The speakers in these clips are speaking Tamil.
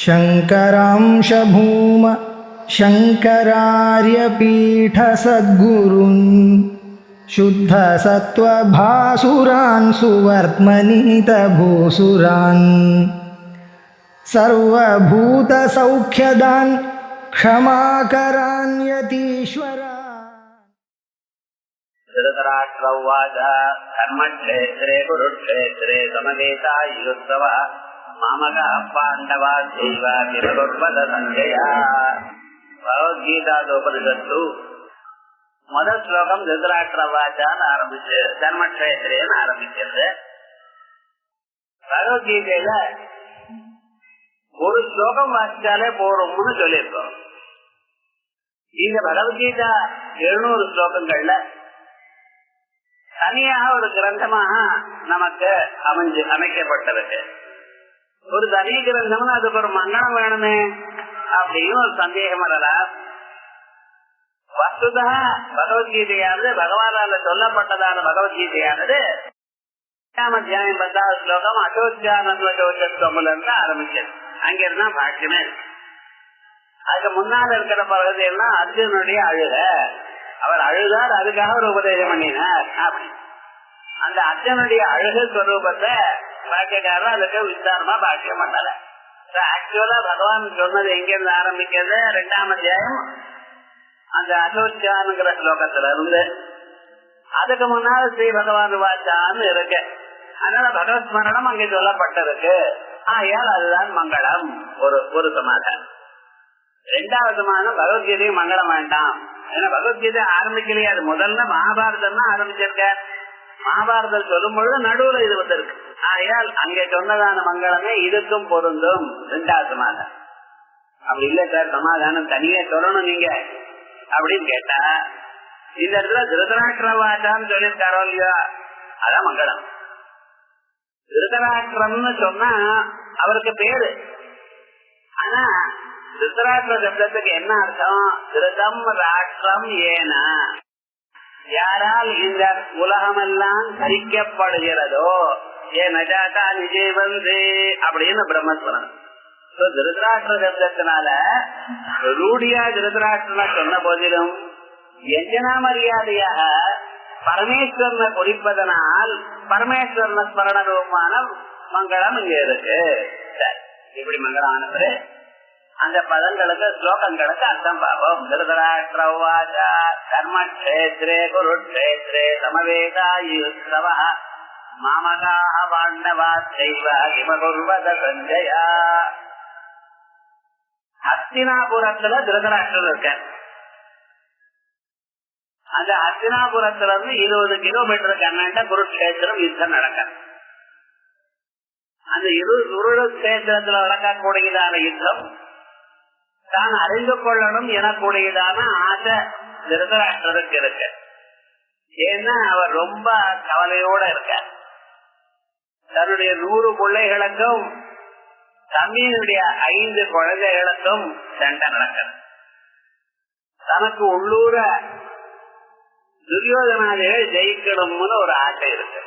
शङ्करांश भूम शङ्करार्यपीठसद्गुरून् शुद्धसत्त्वभासुरान् सुवर्त्मनीतभूसुरान् सर्वभूतसौख्यदान् क्षमाकरान् यतीश्वरान्। धृतराष्ट्रौवाच धर्मक्षेत्रे कुरुक्षेत्रे समवेतायुत्सवः मामकः पाण्डवाश्चैव किमकुर्वत सञ्जय. பகவத்கீதாபனிஷத்து முதல் ஸ்லோகம் திருதராஷ்டிரவாச்சான்னு ஆரம்பிச்சு தர்மக்ஷேத்திரேன்னு ஆரம்பிக்கிறது. பகவத்கீதையில ஒரு ஸ்லோகம் வாசிச்சாலே போறோம்னு சொல்லியிருக்கோம். இந்த பகவத்கீதா 700 ஸ்லோகங்கள்ல தனியாக ஒரு கிரந்தமாக நமக்கு அமைக்கப்பட்டிருக்கு. ஒரு தனி கிரந்தம்னு அதுக்கு ஒரு மங்களம் வேணுமே அப்படின்னு ஒரு சந்தேகம் வரலாம். வஸ்துதா பகவத்கீதையானது பகவானால சொல்லப்பட்டதான பகவத்கீதையானது 8ஆம் அத்தியாயம் 10வது ஸ்லோகம் அசோத்யானந்தோச்சமுல இருந்து ஆரம்பிச்சது. அங்கிருந்தா பாக்கியமே. அதுக்கு முன்னால இருக்கிற பகுதி எல்லாம் அர்ஜுனுடைய அழுக, அவர் அழுதார், அதுக்காக ஒரு உபதேசம் பண்ணினார். அப்படி அந்த அர்ஜுனுடைய அழுக ஸ்வரூபத்தை பாக்கியக்காரர் அதுக்கு விசாரமா பாக்கியம் பண்ணல. ஆக்சுவலா பகவான் சொன்னது எங்கிருந்து ஆரம்பிக்கிறது? 2ஆம் அத்தியாயம் அந்த அசோத்யானுங்கிற ஸ்லோகத்துல இருந்து. அதுக்கு முன்னால் ஸ்ரீ பகவான் வாச்சான்னு இருக்கு. அதனால பகவத் ஸ்மரணம் அங்கே சொல்லப்பட்டிருக்கு. ஆகையால் அதுதான் மங்களம். ஒரு சமாதானம். 2வது சமாதானம் பகவத்கீதை மங்களம் வேண்டாம். ஏன்னா பகவத்கீதை ஆரம்பிக்கலையே, அது முதல்ல மகாபாரதம் தான் ஆரம்பிச்சிருக்க. மகாபாரதம் சொல்லும் பொழுது நடுவுல இது வந்திருக்கு. ஆகையால் அங்கே சொன்னதான மங்களமே இதுக்கும் பொருந்தும். 2வது சமாதானம். அப்படி இல்ல சார், சமாதானம் தனியே சொல்லணும் நீங்க அப்படின்னு கேட்டா, இந்த இடத்துல திருதராஷ்டிரவாச்சான்னு சொல்லியிருக்காரோ இல்லையா, அதான் மங்களம். திருதராஷ்டிரம்னு சொன்னா அவருக்கு பேரு. ஆனா திருதராஷ்டிர சப்தத்துக்கு என்ன அர்த்தம்? திருதம் ராஷ்டிரம் ஏனா, யாரால் இந்த உலகமெல்லாம் தரிக்கப்படுகிறதோ ஏனஜாட்டா நிஜேவந்தே அப்படின்னு பிரம்மஸ்வரம். திருதராஷ்டிர சப்தத்தினால ரூடியா திருதராஷ்டிரனை சொன்ன போதிலும் எஜனா மரியாதையாக பரமேஸ்வரனை குறிப்பதனால் பரமேஸ்வரன ஸ்மரண ரூபமான மங்களம் இங்க இருக்கு. இப்படி மங்களம் ஆனது. அந்த பதங்களுக்கு ஸ்லோகங்களுக்கு அர்த்தம் பார்ப்போம். திருதராஷ்டிரவாச்சா கர்மக்ஷேத்ரே குருக்ஷேத்ரே சமவேதாயுத்சவः மாமகாः பாண்டவாச்சைவ கிமகுர்வத சஞ்சயா. ஹஸ்தினாபுரத்துல திருதராஷ்டிரர் இருக்க. அந்த ஹஸ்தினாபுரத்துல இருந்து 20 கிலோமீட்டருக்கு அண்ணாண்ட குருக்ஷேத்திரம் யுத்தம் நடக்க. அந்த குருக்ஷேத்திரத்துல நடக்கக்கூடியதான யுத்தம் தான் அறிந்து கொள்ளணும் எனக்கூடியதான ஆசை திருதராஷ்டிரருக்கு இருக்கு. ஏன்னா அவர் ரொம்ப கவலையோட இருக்க. தன்னுடைய 100 பிள்ளைகளுக்கும் தம்பியினுடைய 5 குழந்தைகளுக்கும் சண்டை நடக்க. தனக்கு உள்ளூர துரியோதனாதிகள் ஜெயிக்கணும்னு ஒரு ஆசை இருக்கு.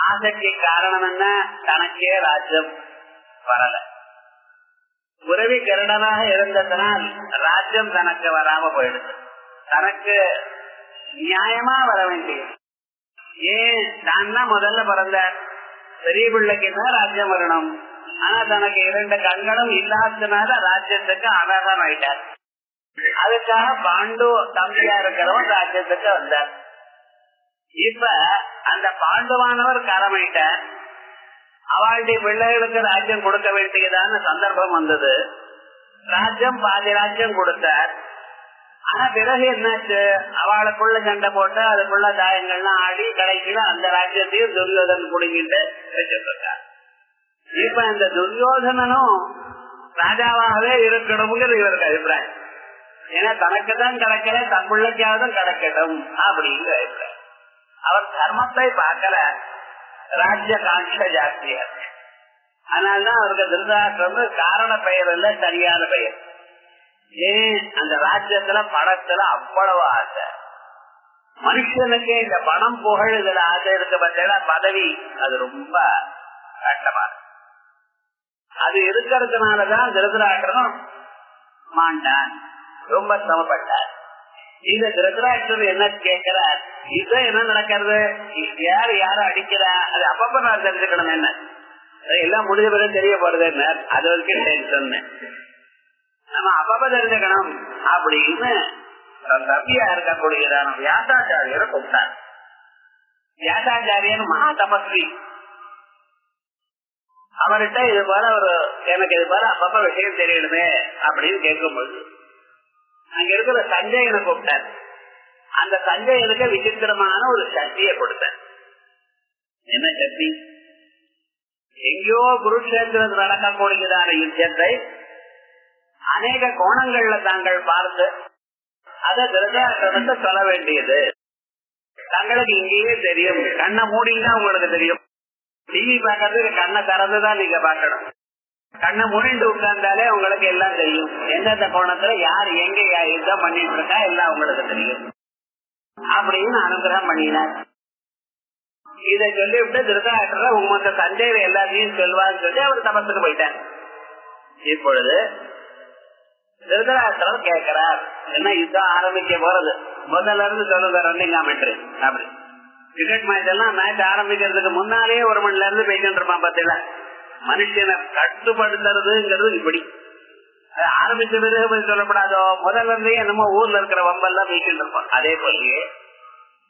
ஆசைக்கு காரணம் என்ன? தனக்கே ராஜ்யம் வரல. உறவி கருடனாக இருந்ததனால் ராஜ்யம் தனக்கு வராம போயிடுது. தனக்கு நியாயமா வர வேண்டியது. ஏன் தான் தான் முதல்ல பிறந்த பெரிய பிள்ளைக்கு தான் ராஜ்யம் வரணும். ஆனா தனக்கு 2 கண்களும் இல்லாததுனால ராஜ்யத்துக்கு அனர்ஹம் ஆயிட்டார். அதுக்காக பாண்டு தம்பியா இருக்கிறவன் ராஜ்யத்துக்கு வந்தார். இப்ப அந்த பாண்டுவானவர் காலமாயிட்டார். அவளுடைய பிள்ளைகளுக்கு ராஜ்யம் கொடுக்க வேண்டியதான சந்தர்ப்பம் வந்தது. ராஜ்யம் பாதி ராஜ்யம் கொடுத்தார். ஆனா பிறகு என்னாச்சு? அவளுக்குள்ள சண்டை போட்டு அதுக்குள்ள தாயங்கள்லாம் ஆடி கடைசியில அந்த ராஜ்யத்தையும் துரியோதனன் குடுங்கிட்டு வச்சிருக்கார். இப்ப இந்த துரியோதனனும் ராஜாவாகவே இருக்கணும்ங்கிற இவருக்கு அபிப்பிராயம். ஏன்னா தனக்குதான் கிடைக்கல, தன் பிள்ளைக்காவதும் கிடைக்கட்டும் அப்படிங்கிற அபிப்பிராயம். அவர் தர்மத்தை பார்க்கல, ராஜ்ய காட்ச ஜாஸ்தியா இருக்கு. அதனால்தான் அவருக்கு திருதராஷ்டிரம் காரண பெயர் இல்ல, சரியான பெயர். ஏன்? அந்த ராஜ்யத்துல பணத்துல அவ்வளவு ஆசை. மனுஷனுக்கு இந்த பணம் புகழ் இதுல ஆசை இருக்க பட்ச பதவி அது ரொம்ப கஷ்டமா இருக்கு. அது இருக்கிறதுனாலதான் திருதராஷ்டிரனும் மாண்டான், ரொம்ப சிரமப்பட்டார். இந்த திருதராஷ்டிரர் என்ன கேட்கிறார், இதுதான் என்ன நடக்கிறது, யாரு யாரும் அடிக்கிறா, அது அப்பப்ப நான் தெரிஞ்சுக்கணும், என்ன எல்லாம் முடிஞ்ச பிறகு தெரிய போறது என்ன, அது வரைக்கும் டென்ஷன் நம்ம அப்பப்ப தெரிஞ்சுக்கணும் அப்படின்னு தம்பியா இருக்கக்கூடியதான வியாசாச்சாரியரை கூப்பிட்டார். வியாசாச்சாரியன் மகா தபஸ்வி. அவர்கிட்ட இது போல எனக்கு இது போல அப்பப்ப விஷயம் தெரியணுமே அப்படின்னு கேட்கும்போது அங்க இருக்கிற சஞ்சயனை கூப்பிட்டார். அந்த சஞ்சயனுக்கு விசித்திரமான ஒரு சக்தியை கொடுத்தார். என்ன சக்தி? எங்கேயோ குருக்ஷேத்திரத்தில் நடக்கக்கூடியதான யுத்தத்தை அநேக கோணங்கள்ல தாங்கள் பார்த்து அதை திருதராஷ்டிரனுக்கு சொல்ல வேண்டியது. தங்களுக்கு இங்கேயே தெரியும், கண்ணை மூடிதான் உங்களுக்கு தெரியும். டிவி பார்க்கறதுக்கு கண்ணை திறந்துதான் நீங்க பார்க்கணும். கண்ணை மூடிட்டு உட்கார்ந்தாலே உங்களுக்கு எல்லாம் தெரியும். எந்தெந்த கோணத்துல யார் எங்க யுத்தம் பண்ணிட்டு இருக்கா எல்லாம் உங்களுக்கு தெரியும் அப்படின்னு அனுகிரகம் பண்ணினார். இதை சொல்லிவிட்டு திருதராஷ்டிரர் உங்க சஞ்சய் எல்லாத்தையும் சொல்வான்னு சொல்லி அவர் தபத்துக்கு போயிட்டார். இப்பொழுது திருதராஷ்டிரர் கேட்கிறார், என்ன யுத்தம் ஆரம்பிக்க போறது, முதல்ல இருந்து சொல்லுங்க ரன்னிங் ஆமெண்ட்ரி அப்படி. கிரிக்கெட் மேட்ச் எல்லாம் மேட்ச் ஆரம்பிக்கிறதுக்கு முன்னாலேயே 1 மணில இருந்து பேசிட்டு இருப்பான். பார்த்தீங்களா, மனுஷனை கட்டுப்படுத்துறதுங்கிறது இப்படி ஆரம்பிச்ச பிறகு சொல்லப்படாதோ, முதல்ல இருந்தே என்னமோ ஊர்ல இருக்கிற வம்பெல்லாம் பேசிட்டு இருப்பான். அதே போலயே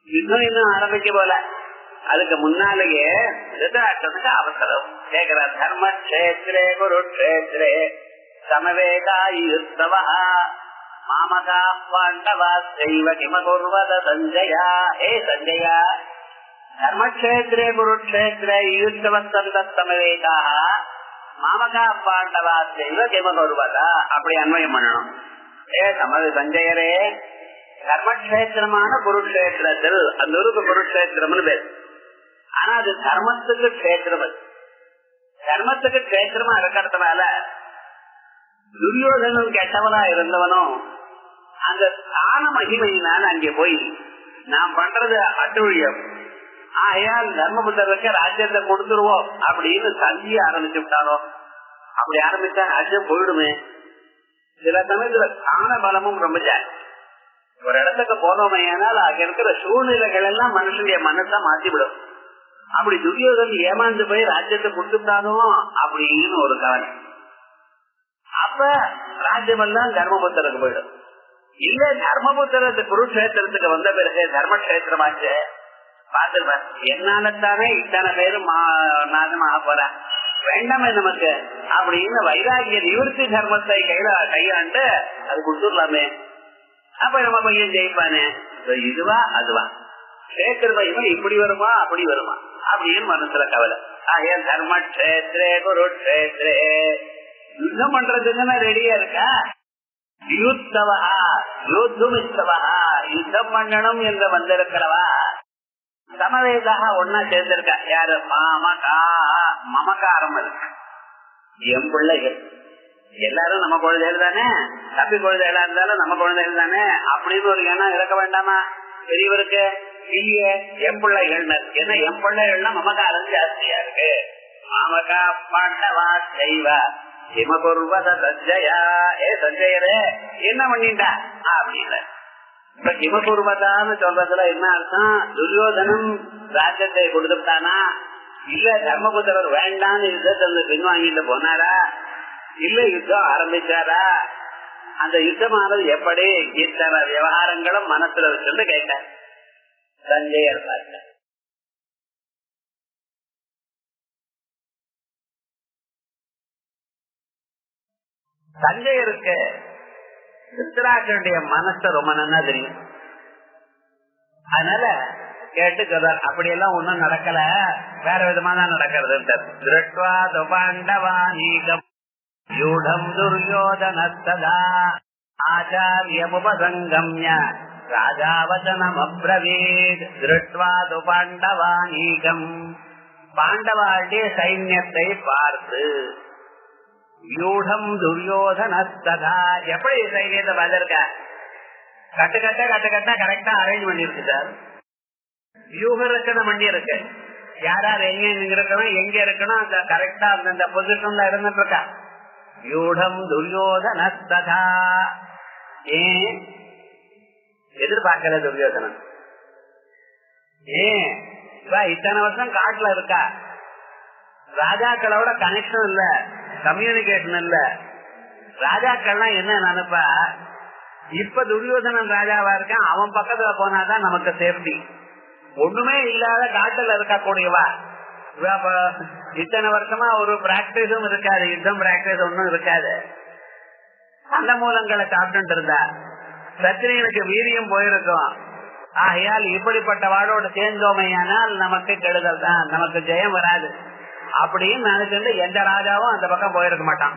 இன்னும் ஆரம்பிக்க போல அதுக்கு முன்னாலேயே திருதராஷ்டிரனுக்கு அவசரம் கேட்கிறார். தர்மக்ஷேத்ரே குருக்ஷேத்ரே சமவேதாயுஸ்தவ மாமகா பாண்டவா செய்வ கிமகுர்வத சஞ்சயா. ஏ சஞ்சயா, தர்மக்ஷேத்ரே குருக்ஷேத்ரே யுத்தவசமவேதா மாமகா பாண்டவா செய்வ கிமகுர்வதா அப்படி அன்வயம் பண்ணணும். ஏ சஞ்சயரே, தர்மக்ஷேத்திரமான குருக்ஷேத்திரத்தில் அந்த ஊருக்கு குருக்ஷேத்திரம்னு பேர். ஆனா அது தர்மத்துக்கு கஷேத்திரம். தர்மத்துக்கு கஷேத்திரமா இருக்கிறதுனால துரியோதனும் கெட்டவனா இருந்தவனும் அந்த ஸ்தான மகிமையினால் அங்கே போய் நாம் பண்றது அட்டுழியம், ஆகையால் தர்மபுத்தருக்கு ராஜ்யத்தை கொடுத்துருவோம் அப்படின்னு சந்திய ஆரம்பிச்சு விட்டாரோ. அப்படி ஆரம்பிச்சா ராஜ்யம் போயிடுமே. சில சமயத்துல ஸ்தான பலமும் ரொம்ப ஜாஸ்தி. ஒரு இடத்துக்கு போனோமே ஆனால் அங்க இருக்கிற சூழ்நிலைகள் எல்லாம் மனுஷனுடைய மனசை மாற்றிவிடும். அப்படி துரியோதன் ஏமாந்து போய் ராஜ்யத்தை கொடுத்துட்டானோ அப்படின்னு ஒரு கவலை. அப்ப ராஜ்யமெல்லாம் தர்மபுத்தருக்கு போயிடும். இல்ல தர்மபுத்திரத்து குருக்ஷேத்திரத்துக்கு வந்த பிறகு தர்மக்ஷேத்திரமாச்சு பார்த்துருப்பேன், என்னாலத்தானே இத்தனை பேரும் நாசமாக போற, வேண்டாமே நமக்கு அப்படின்னு வைராகிய நிவர்த்தி தர்மத்தை கையாண்டு அது கொடுத்துடலாமே, அப்ப நம்ம பையன் ஜெயிப்பானே. இதுவா அதுவா, கேட்கிற பையன் இப்படி வருமா அப்படி வருமா அப்படின்னு மனசுல கவலை. ஆயன் தர்மக்ஷேத்ரே குருக்ஷேத்ரே யுத்தம் பண்றதுக்குன்னு ரெடியா இருக்கா. யுத்தவா யோத்துமிஸ்தவா யுத்தம் பண்ணணும் என்று வந்திருக்கிறவா சமவேதாக ஒன்னா சேர்ந்திருக்கா. யாரு? மாமகா, மமகாரம் இருக்கு. என் பிள்ளைகள் எல்லாரும் நம்ம குழந்தைகள் தானே, தப்பி குழந்தைகளா இருந்தாலும் நம்ம குழந்தைகள் தானே அப்படின்னு ஒரு எண்ணம் இருக்க வேண்டாமா பெரியவருக்கு? இல்லையே, என் பிள்ளைகள். ஏன்னா என் பிள்ளைகள்னா மமகாரம் ஜாஸ்தியா இருக்கு. மாமகா பாண்டவா செய்வ கிமகுர்வத சஞ்சயா. ஏ சஞ்சயரே, என்ன பண்ணிட்டா அப்படின்னு. இப்ப கிமகுர்வதான்னு சொல்றதுல என்ன அர்த்தம்? துரியோதனம் ராஜ்யத்தை கொடுத்துட்டானா, இல்ல தர்மபுத்திரர் வேண்டான்னு யுத்தத்தை பின்வாங்கிட்டு போனாரா, இல்ல யுத்தம் ஆரம்பிச்சாரா, அந்த யுத்தமானது எப்படி, இத்தனை விவகாரங்களும் மனசுல வச்சுட்டு கேட்டார் சஞ்சயர். பார்த்த சஞ்சயருக்கு திருத்தராஷ்டிரனுடைய மனசு ரொம்ப நல்லா தெரியும். அதனால கேட்டு சொல்றார், அப்படியெல்லாம் ஒண்ணும் நடக்கல, வேற விதமா தான் நடக்கிறது. துரியோதனஸ்ததா ஆச்சாரியமுபசங்கம்ய ராஜாவசனம் அப்ரவீத் திருட்வாது பாண்டவானீகம். பாண்டவாளுடைய சைன்யத்தை பார்த்து யூடம் துரியோதனஸ்ததா எப்படி சைன்யத்தை பார்த்திருக்க, கட்டு கட்ட கரெக்டா அரேஞ்ச் பண்ணி இருக்கு சார். வியூக ரச்சனை பண்ணி இருக்கு. யார் யார் எங்க இருக்கணும், எங்க இருக்கணும், அந்த கரெக்டா அந்த பொசிஷன்ல இருந்துட்டு இருக்கா. யூடம் துரியோதனஸ்ததா. ஏன் எதிர்பார்க்கல துரியோதனன்? ஏன் இத்தனை வருஷம் காட்டுல இருக்கா, ராஜாக்களோட கனெக்ஷன் இல்ல, கம்யூனிகேஷன் இல்ல. ராஜாக்கள்லாம் என்ன நினைப்பா, இப்ப துரியோதனன் ராஜாவா இருக்கான், அவன் பக்கத்துல போனாதான் நமக்கு சேஃப்டி. ஒண்ணுமே இல்லாத காட்டுல இருக்கக்கூடியவா, இத்தனை வருஷமா ஒரு பிராக்டிஸும் இருக்காது, யுத்தம் பிராக்டிஸ் ஒன்னும் இருக்காது, அந்த மூலங்களை சாப்பிட்டு இருந்தா சத்திரியனுக்கு வீரியம் போயிருக்கும். ஆகையால் இப்படிப்பட்ட வாழோட சேர்ந்தோமையானால் நமக்கு கெடுதல் தான், நமக்கு ஜெயம் வராது அப்படின்னு நினைச்சிருந்து எந்த ராஜாவும் அந்த பக்கம் போயிருக்க மாட்டான்.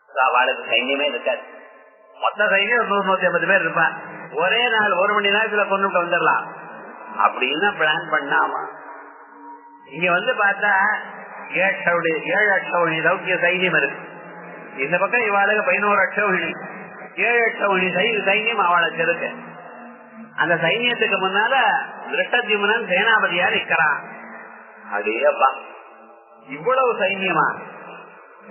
அவளுக்கு சைன்யமே இருக்காது. மொத்த சைன்யம் 100-150 பேர் இருப்பான். ஒரே நாள் 1 மணி நேரத்துல கொண்டுட்டு வந்துடலாம் அப்படின்னு பிளான் பண்ணாமா. இங்க வந்து பார்த்தா 7 அட்சௌணி சௌக்கிய சைன்யம் இருக்கு. இந்த பக்கம் இவாளுக்கு 11 அட்சௌணி, 7 அட்சௌணி சைன்யம் அவளுக்கு இருக்கு. அந்த சைன்யத்துக்கு முன்னால திருஷ்டத்யும்னன் சேனாபதியா நிக்கிறான். அடேப்பா, இவ்வளவு சைன்யமா,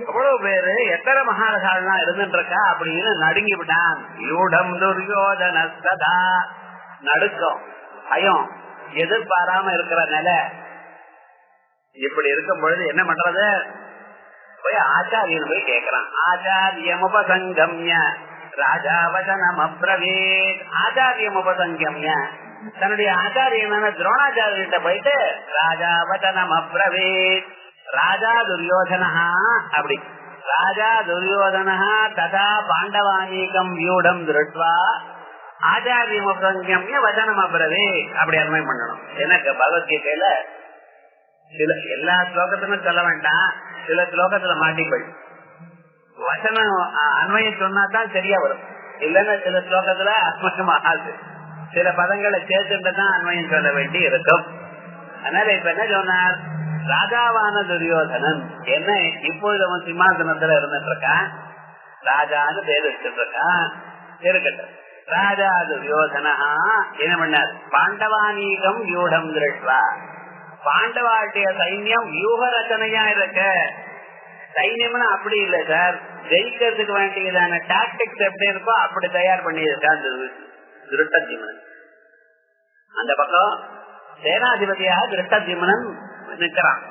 எவ்வளவு பேரு, எத்தனை மகாரசாலாம் இருந்துட்டு இருக்கா அப்படின்னு நடுங்கி விட்டான். யூடம் துரியோதனஸ்ததா. நடுக்கம், பயம், எதிர்பாராம இருக்கிற நிலை. இப்படி இருக்கும் பொழுது என்ன பண்றது? போய் ஆச்சாரியன் போய் கேட்கிறான். ஆச்சாரியம் உபசங்கம்ய ராஜாவசனம் அப்ரவேத். ஆச்சாரியம் உபசங்கம்ய, தன்னுடைய ஆச்சாரியனான துரோணாச்சாரியர்கிட்ட போயிட்டு ராஜாவசனம் அப்ரவேத். ராஜா துரியோதனா, அப்படி ராஜா துரியோதனா ததா பாண்டவானீகம் வியூடம் திருட்வா ஆச்சாரியம் உபசங்கம்ய வசனம் அப்ரவேத். அப்படி அருமை பண்ணணும். எனக்கு பகவத்கீதையில சில எல்லா ஸ்லோகத்திலும் சொல்ல வேண்டாம், சில ஸ்லோகத்துல மாட்டிப்பள் வசனம் அன்வயம் சொன்னாதான் சரியா வரும். இல்லன்னா சில ஸ்லோகத்துல அஸ்மகமாகாது, சில பதங்களை சேர்த்துட்டு தான் அன்வயம் சொல்ல வேண்டி இருக்கும். அதனால இப்ப என்ன சொன்னார்? ராஜாவான துரியோதனன் என்ன இப்பொழுது அவன் சிம்மாசனத்துல இருந்துட்டு இருக்கான், ராஜான்னு பேர் வச்சுட்டு இருக்கான். இருக்கட்டும், ராஜா துரியோதனா என்ன பண்ணார்? பாண்டவானீகம் வியூடம் திருஷ்வா. பாண்டவாட்டிய சைன்யம் வியூக ரச்சனையா இருக்க. சைன்யம்னா அப்படி இல்லை சார், ஜெயிக்கிறதுக்கு வேண்டியதான டாக்டிக்ஸ் எப்படி இருக்கோ அப்படி தயார் பண்ணி இருக்கான் திருஷ்டத்யும்னன். அந்த பக்கம் சேனாதிபதியாக திருஷ்டத்யும்னன் நிக்கிறான்.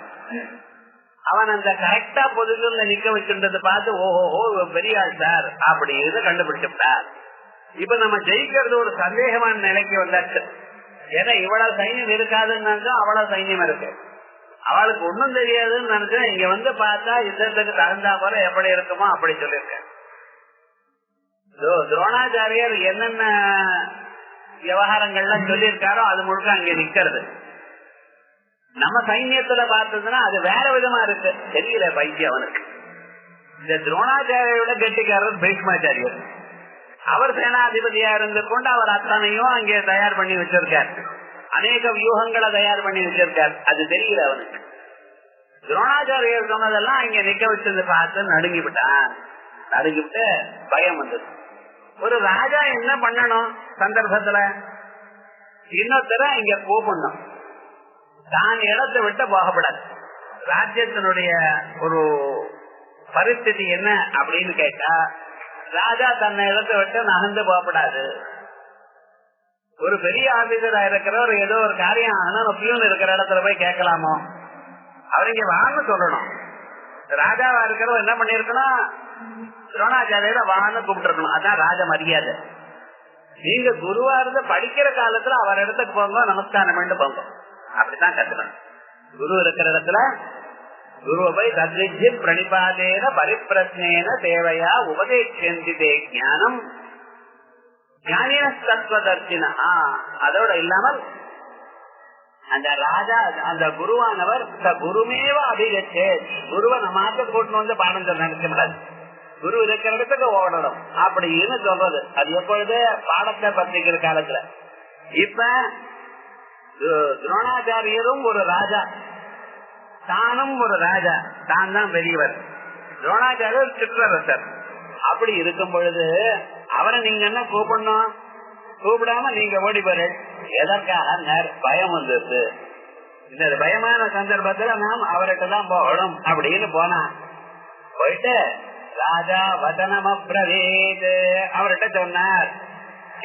அவன் அந்த கரெக்டா பொதுல நிக்க வச்சுன்றது பார்த்து ஓஹோ பெரிய ஆள் சார் அப்படின்னு கண்டுபிடிச்சுட்டார். இப்ப நம்ம ஜெயிக்கிறது ஒரு சந்தேகமான நிலைக்கு வந்தாச்சு. ஏன்னா இவ்வளவு சைன்யம் இருக்காதுன்னு நினைச்சா அவ்வளவு சைன்யம் இருக்கு, அவளுக்கு ஒண்ணும் தெரியாதுன்னு நினைச்சா இங்க வந்து பார்த்தா யுத்தத்துக்கு தகுந்தா போல எப்படி இருக்குமோ அப்படி சொல்லியிருக்க. துரோணாச்சாரியர் என்னென்ன விவகாரங்கள்லாம் சொல்லியிருக்காரோ அது முழுக்க அங்க நிக்கிறது. நம்ம சைன்யத்துல பார்த்ததுன்னா அது வேற விதமா இருக்கு, தெரியல பைத்தியம் அவனுக்கு. இந்த துரோணாச்சாரியோட கெட்டிக்காரர் பீஷ்மாச்சாரியர். அவர் சேனாதிபதியா இருந்து கொண்டு அவர் அத்தனையும் அங்கே தயார் பண்ணி வச்சிருக்கார், அநேக வியூகங்களை தயார் பண்ணி வச்சிருக்கார். அது தெரியல அவனுக்கு. துரோணாச்சாரியர் சொன்னதெல்லாம் இங்க நிக்க வச்சிருந்து பார்த்து நடுங்கி விட்டான். நடுங்கி விட்டு பயம் வந்தது. ஒரு ராஜா என்ன பண்ணணும் சந்தர்ப்பத்துல? இன்னொருத்தர இங்க கூப்பிடணும், தான் இடத்தை விட்டு போகப்படாது. ராஜ்யத்தினுடைய ஒரு பரிஸ்திதி என்ன அப்படின்னு கேட்டா, ராஜா தன்னை இடத்தை விட்டு நகர்ந்து போகப்படாது. ஒரு பெரிய ஆபீசரா இருக்கிறவர் ஏதோ ஒரு காரியம் பியூன் இருக்கிற இடத்துல போய் கேட்கலாமோ? அவர் இங்க வான்னு சொல்லணும். ராஜாவா இருக்கிறவர் என்ன பண்ணிருக்கணும்? துரோணாச்சாரியில வான்னு கூப்பிட்டு இருக்கணும். அதான் ராஜ மரியாதை. நீங்க குருவா இருந்து படிக்கிற காலத்துல அவர் இடத்துக்கு போங்க, நமஸ்காரம் பண்ணி போங்க, அப்படித்தான் கத்துக்கணும். குரு இருக்கிற இடத்துல குருவை போய் தத்ரிஜ்ய பிரணிபாதேன பரிப்பிரஸ்னேன தேவையா உபதேசந்திதே ஞானம் ஞானின தத்துவதர்சினா. அதோட இல்லாமல் அந்த ராஜா அந்த குருவானவர் குருமேவ அபிகச்சே, குருவை நம்ம கூட்டு வந்து பாடம் சொல்ல நினைக்க முடியாது, குரு இருக்கிற இடத்துக்கு ஓடணும் அப்படின்னு சொல்றது. அது எப்பொழுது? பாடத்தை பத்திக்கிற காலத்துல. இப்ப துரோணாச்சாரியரும் ஒரு ராஜா, தானும் ஒரு ராஜா, தான் தான் பெரியவர். துரோணாச்சாரியர் சிற்றரசர். அப்படி இருக்கும் பொழுது அவரை நீங்க என்ன கூப்பிடணும்? கூப்பிடாம நீங்க ஓடி போற எதற்காக? பயம் வந்துருது. இந்த பயமான சந்தர்ப்பத்துல நாம் அவர்கிட்ட தான் போகணும் அப்படின்னு போனான். போயிட்டு ராஜா வதனம் அப்ரவீத் அவர்கிட்ட சொன்னார்.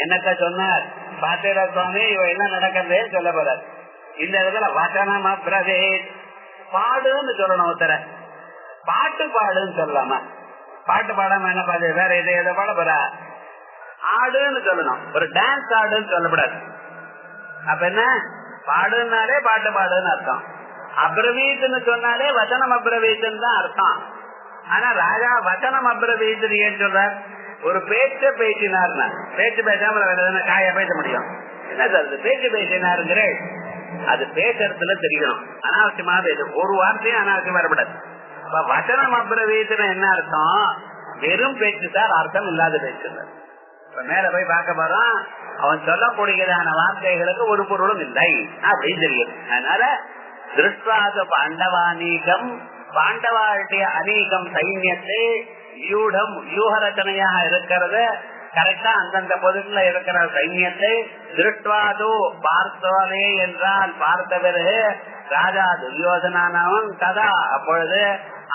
என்னத்த சொன்னார்? பாத்தீரா சுவாமி, இவ என்ன நடக்கிறதேன்னு சொல்ல போறார். இந்த இடத்துல வதனம் அப்ரவீத், பாடுன்னு சொல்லணும். ஒருத்தர பாட்டு பாடுன்னு சொல்லலாமா? பாட்டு பாடாம என்ன பாடு, வேற எதை பாட போறா? ஆடுன்னு சொல்லணும். ஒரு டான்ஸ் ஆடுன்னு சொல்லக்கூடாது. அப்ப என்ன, பாடுனாலே பாட்டு பாடுன்னு அர்த்தம். அப்ரவீத்னு சொன்னாலே வசனம் அப்ரவீத்னு தான் அர்த்தம். ஆனா ராஜா வசனம் அப்ரவீத் ஏன் சொல்றார்? ஒரு பேச்ச பேசினார்னா, பேச்சு பேசாம காய பேச முடியும்? என்ன சொல்றது? பேச்சு பேசினாருங்கிற அது பேசுறதுல தெரியணும். அனாவசியமா பேசும், ஒரு வார்த்தையும் அனாவசியம் வரப்படாது. வசனம் அப்ரவீத்னு என்ன அர்த்தம்? வெறும் பேச்சு சார், அர்த்தம் இல்லாத பேச்சு. இப்ப மேல போய் பார்க்க போறோம், அவன் சொல்லக்கூடியதான வார்த்தைகளுக்கு ஒரு பொருளும் இல்லை அப்படின்னு தெரியும். அதனால திருஷ்டாத பாண்டவானீகம், பாண்டவாளுடைய அநீகம் சைன்யத்தை வியூடம் வியூக ரச்சனையாக இருக்கிறது. கரெக்டா அந்தந்த பொருள்ல இருக்கிற சைன்யத்தை திருஷ்டாது பார்த்தவனே என்றால் பார்த்த பிறகு ராஜா துரியோதனானவன் கதா அப்பொழுது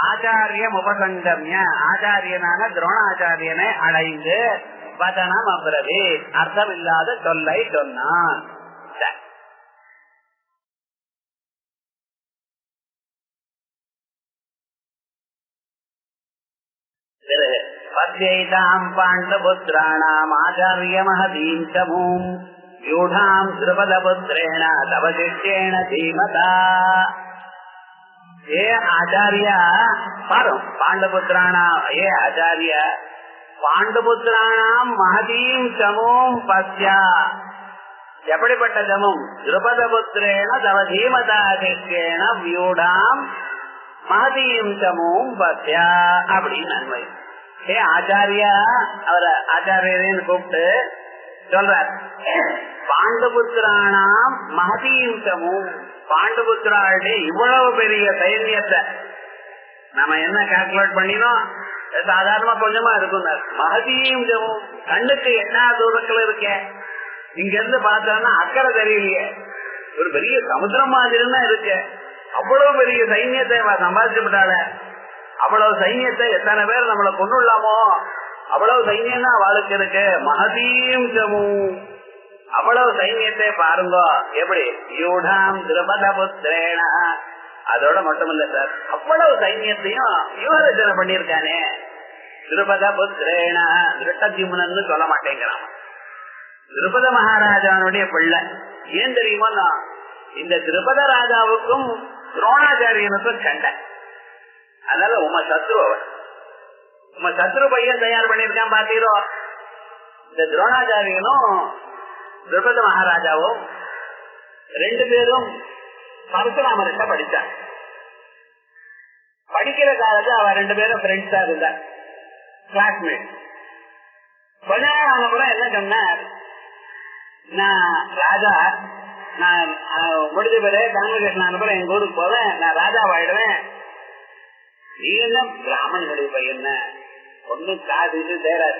ஆச்சாரியம் உபசங்கம்ய ஆச்சாரியனான துரோணாச்சாரியனை அடைந்து வதனம் அப்ரவே அர்த்தம் இல்லாத சொல்லை சொன்னான். பத்யைதாம் பாண்டபுத்ராணாம் ஆச்சாரிய மஹதீம் சமூம் யூடாம் திரபதபுத்ரேண தவ சிஷ்யேண தீமதா. ஏ ஆச்சாரியா பாரு, பாண்டபுத்ராணா ஏ ஆச்சாரியா பாண்டபுத்ராணாம் மஹதீம் சமூம் பத்யா. எப்படிப்பட்ட ஜமும்? திரபதபுத்ரேண தவ தீமதா சிஷ்யேண வியூடாம் மஹதீம் சமூம் பத்யா அப்படின்னு நன்மை. ஏ ஆச்சாரியா, அவரை ஆச்சாரியன்னு கூப்பிட்டு சொல்றார், பாண்டபுத்திரானாம் மஹதீம் சமூம், பாண்டபுத்திராளுடைய இவ்வளவு பெரிய சைன்யத்தை நம்ம என்ன கால்குலேட் பண்ணினோம்? சாதாரணமா கொஞ்சமா இருக்கும். மஹதீம் சமூம் கண்ணுக்கு என்ன தூரத்துல இருக்க, இங்க இருந்து பார்த்தோம்னா அக்கறை தெரியலையே, ஒரு பெரிய சமுத்திரம் மாதிரின்னா இருக்கு. அவ்வளவு பெரிய சைன்யத்தை சம்பாதிச்சு விட்டாள. அவ்வளவு சைன்யத்தை எத்தனை பேர் நம்மளை கொண்டுள்ளாமோ அவ்வளவு சைன்யம் தான் அவளுக்கு இருக்கு. மஹதீம் சமூம், அவ்வளவு சைன்யத்தை பாருங்க. எப்படி? யூடாம் திரபதபுத்ரேண. அதோட மட்டும் இல்ல சார், அவ்வளவு சைன்யத்தையும் யுவரச்சனை பண்ணிருக்கானே. திரபதபுத்ரேண திருஷ்டத்யும்னு சொல்ல மாட்டேங்கிறான். திருபத மகாராஜாவுடைய பிள்ளை. ஏன் தெரியுமா? இந்த திருபத ராஜாவுக்கும் துரோணாச்சாரியனுக்கும் சண்டை. அதனால உம சத்ரு, அவன் உம சத்ரு பையன் தயார் பண்ணிருக்கான் பாத்தீரோ. இந்த துரோணாச்சாரியனும் திருபத மகாராஜாவும் ரெண்டு பேரும் பரசுராமர்கிட்ட படிச்சான். படிக்கிற காலத்துல அவ ரெண்டு பேரும் ஃப்ரெண்ட்ஸா இருந்தா, கிளாஸ்மேட். கொஞ்ச நாள் ஆனப்புறம் என்ன சொன்னார், நான் ராஜா, நான் முடிஞ்ச பிறகு கான்வெகேஷன் ஆனப்புறம் எங்க ஊருக்கு போவேன், நான் ராஜாவாயிடுவேன். நீ என்ன பிராமணனுடைய பையன், ஒன்னும் காசு தேராது.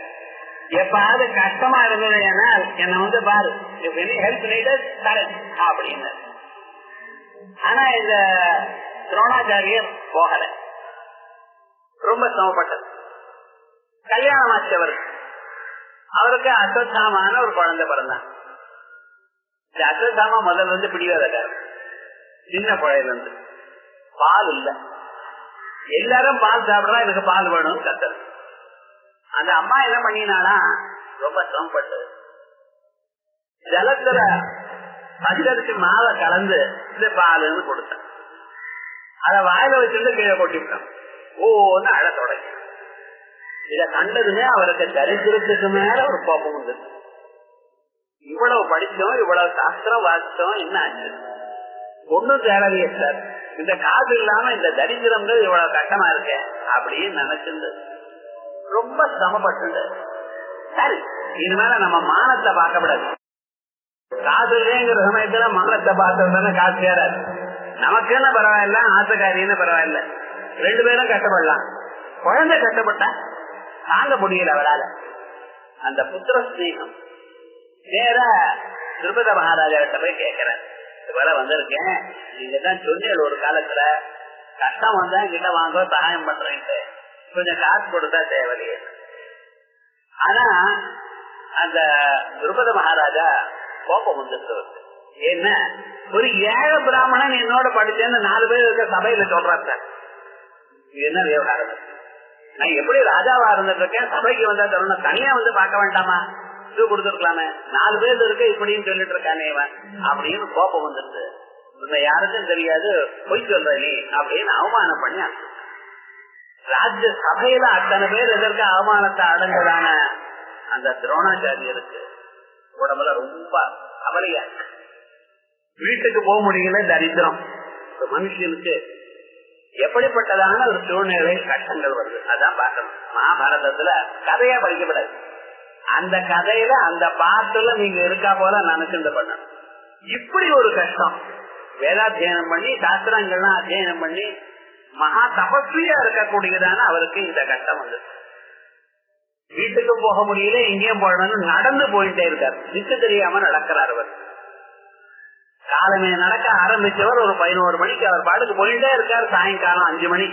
எப்பாவது கஷ்டமா இருந்தது ஏன்னா என்ன வந்து பாரு, ஹெல்ப் நீடட் அப்படின்னு. ஆனா இந்த துரோணாச்சாரியர் போகல, ரொம்ப சிரமப்பட்டது. கல்யாணம் ஆச்சவர், அவருக்கு அஸ்வத்தாமான ஒரு குழந்தை பிறந்தான். இந்த அஸ்வத்தாமா முதல்ல இருந்து பிடிவாதக்கார, சின்ன குழந்தைல இருந்து. பால் இல்ல, எல்லாரும் பால் சாப்பிடறா, எனக்கு பால் வேணும் கத்தல். அந்த அம்மா என்ன பண்ணினானா, ரொம்ப சிரமப்பட்டு ஜலத்துல பச்சரிசி மாவை கலந்து இந்த பாலுன்னு கொடுத்தான். அத வாயில வச்சிருந்து கீழே கொட்டிவிட்டான். ஓன்னு அழ தொடங்கி. இத கண்டதுமே அவருக்கு தரித்திரத்துக்கு மேல ஒரு கோபம் வந்து, இவ்வளவு படிச்சோம், இவ்வளவு சாஸ்திரம் வாசிச்சோம், என்ன ஆச்சு? ஒன்னும் தேவையே சார், இந்த காசு இல்லாம இந்த தரித்திரங்கள் இவ்வளவு கட்டமா இருக்க அப்படின்னு நினைச்சிருந்து ரொம்ப சிரமப்பட்டு. சரி, இது மேல நம்ம மானத்தை பார்க்கப்படாது. காசு இல்லைங்கிற சமயத்துல மானத்தை பார்த்தோம்னா காசு சேராது. நமக்குன்னு பரவாயில்ல, ஆசைக்காரின்னு பரவாயில்ல, ரெண்டு பேரும் கஷ்டப்படலாம். குழந்தை கஷ்டப்பட்டா தாங்க முடியல அவரால. அந்த புத்திர ஸ்நேகம் நேர திருபத மகாராஜா கிட்ட போய் கேட்கிறார், இதுவரை வந்திருக்கேன், நீங்க தான் சொன்னீங்க ஒரு காலத்துல கஷ்டம் வந்தா கிட்ட வாங்க சகாயம் பண்றேன்ட்டு, கொஞ்சம் காசு கொடுத்தா தேவையில்லையே. ஆனா அந்த துருபத மகாராஜா கோபம் வந்துட்டு, என்ன ஒரு ஏழை பிராமணன் என்னோட படிச்சேன்னு 4 பேர் இருக்க சபையில சொல்றாங்க. என்ன விவகாரம்? நான் எப்படி ராஜாவா இருந்துட்டு இருக்கேன், சபைக்கு வந்தா தரணும், தனியா வந்து பார்க்க வேண்டாமா, இது கொடுத்துருக்கலாமே, 4 பேர் இருக்க இப்படின்னு சொல்லிட்டு இருக்கானே அப்படின்னு கோபம் வந்துருது. உன்னை யாருக்கும் தெரியாது, பொய் சொல்ற நீ அப்படின்னு அவமானம் பண்ணி ராஜ்ய சபையில அத்தனை பேர் எதற்கு அவமானத்தை அடைஞ்சதான அந்த துரோணாச்சாரியருக்கு உடம்புல ரொம்ப கவலையா இருக்கு. வீட்டுக்கு போக முடியல, தரித்திரம். மனுஷனுக்கு எப்படிப்பட்டதான ஒரு சூழ்நிலை கஷ்டங்கள் வருது, அதான் பார்க்கணும். மகாபாரதத்துல கதையா படிக்கப்படாது, அந்த கதையில அந்த பாட்டுல நீங்க இருக்கா போல நினைச்சுட்டு பண்ணணும். இப்படி ஒரு கஷ்டம் வேதாத்தியனம் பண்ணி சாஸ்திரங்கள்லாம் அத்தியனம் பண்ணி மகா தபஸ்வியா இருக்கக்கூடியதான அவருக்கு இந்த கஷ்டம் வந்து வீட்டுக்கும் போக முடியல, எங்கேயும் போடணும்னு நடந்து போயிட்டே இருக்காரு. திக்கு தெரியாம நடக்கிறார். அவர் காலமே நடக்க ஆரம்பிச்சவர் ஒரு 11 மணிக்கு அவர் பாட்டுக்கு போயிட்டே இருக்காரு. சாயங்காலம் 5 மணி